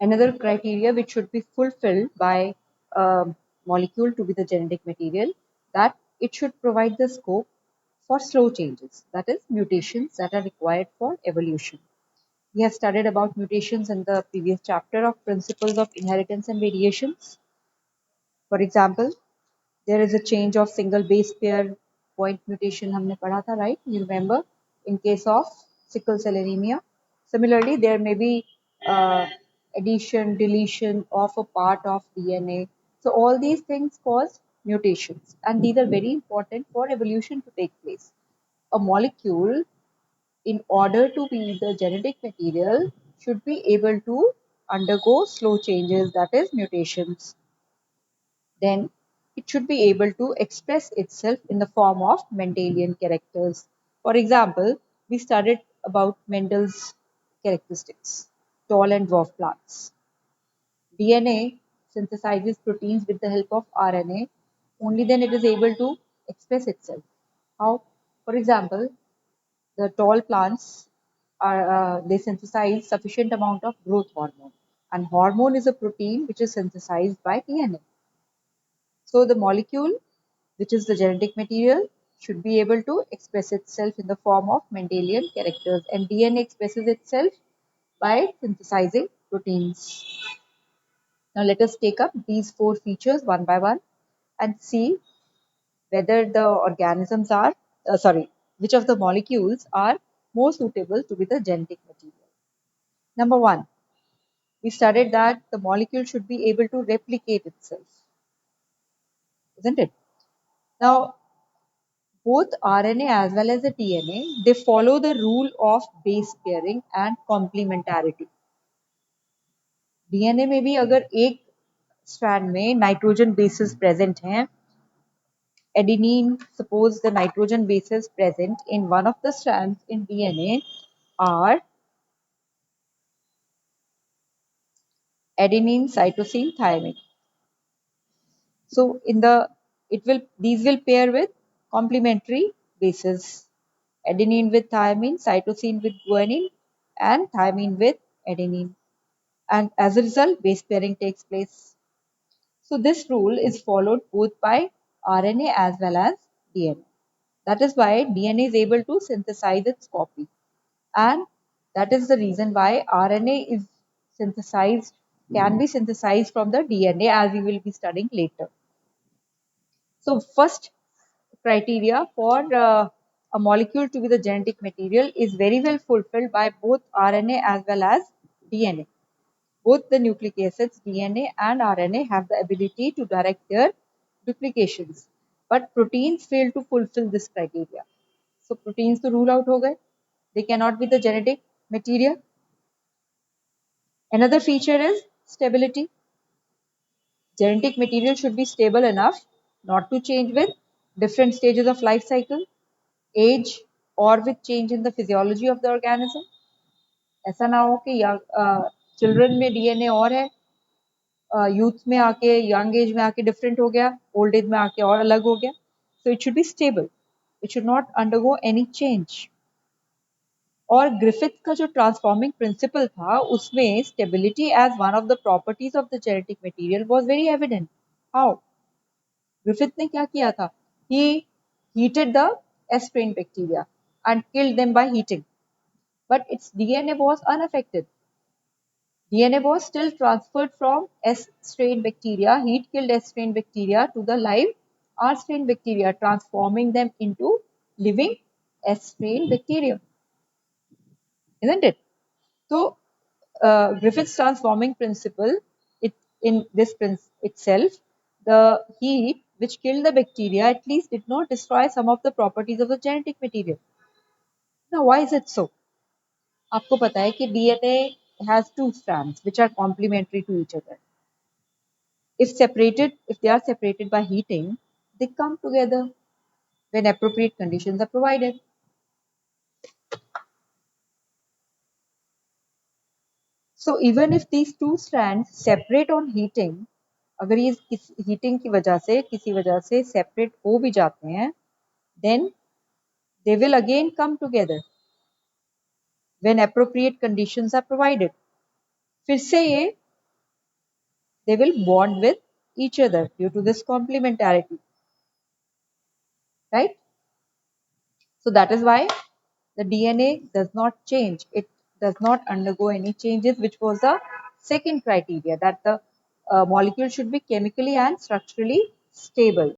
Another criteria which should be fulfilled by a molecule to be the genetic material, that it should provide the scope for slow changes, that is mutations that are required for evolution. We have studied about mutations in the previous chapter of principles of inheritance and variations. For example, there is a change of single base pair point mutation हमने पढ़ा था, right? You remember, in case of sickle cell anemia. Similarly, there may be addition, deletion of a part of DNA. So all these things cause mutations, and these are very important for evolution to take place. A molecule, in order to be the genetic material, should be able to undergo slow changes, that is mutations. Then it should be able to express itself in the form of Mendelian characters. For example, we studied about Mendel's characteristics, tall and dwarf plants. DNA synthesizes proteins with the help of RNA. Only then it is able to express itself. How? For example, the tall plants they synthesize sufficient amount of growth hormone, and hormone is a protein which is synthesized by DNA. So the molecule, which is the genetic material, should be able to express itself in the form of Mendelian characters, and DNA expresses itself by synthesizing proteins. Now let us take up these four features one by one and see whether the organisms are, which of the molecules are more suitable to be the genetic material. Number one, we studied that the molecule should be able to replicate itself, isn't it? Now, both RNA as well as the DNA, they follow the rule of base pairing and complementarity. DNA में भी अगर एक strand में nitrogen bases present हैं, adenine, suppose the nitrogen bases present in one of the strands in DNA are adenine, cytosine, thymine. So these will pair with complementary bases. Adenine with thymine, cytosine with guanine, and thymine with adenine. And as a result, base pairing takes place. So this rule is followed both by RNA as well as DNA. That is why DNA is able to synthesize its copy. And that is the reason why RNA is synthesized, can be synthesized from the DNA, as we will be studying later. So first criteria for a molecule to be the genetic material is very well fulfilled by both RNA as well as DNA. Both the nucleic acids, DNA and RNA, have the ability to direct their duplications. But proteins fail to fulfill this criteria. So proteins to rule out ho gaye. They cannot be the genetic material. Another feature is stability. Genetic material should be stable enough not to change with different stages of life cycle, age, or with change in the physiology of the organism. ऐसा ना हो कि children में DNA और है, youth में आके, young age में आके डिफरेंट हो गया, ओल्ड एज में आके और अलग हो गया. So it should be stable. It should not undergo any change. और ग्रिफिथ का जो ट्रांसफॉर्मिंग प्रिंसिपल था, उसमें stability as one of the properties of the genetic material was very evident. How? Griffith ने क्या किया था? He heated the S strain bacteria and killed them by heating, but its DNA was unaffected. DNA was still transferred from S strain bacteria, heat killed S strain bacteria, to the live R strain bacteria, transforming them into living S strain bacteria. Isn't it? So, Griffith's transforming principle, in this itself, the heat which killed the bacteria at least did not destroy some of the properties of the genetic material. Now, why is it so? आपको पता है कि DNA has two strands which are complementary to each other. If they are separated by heating, they come together when appropriate conditions are provided. So even if these two strands separate on heating, अगर ये heating की वजह से किसी वजह से separate हो भी जाते हैं, then they will again come together when appropriate conditions are provided. फिर से ये they will bond with each other due to this complementarity, right? So that is why the DNA does not change. It does not undergo any changes, which was the second criteria, that the molecule should be chemically and structurally stable.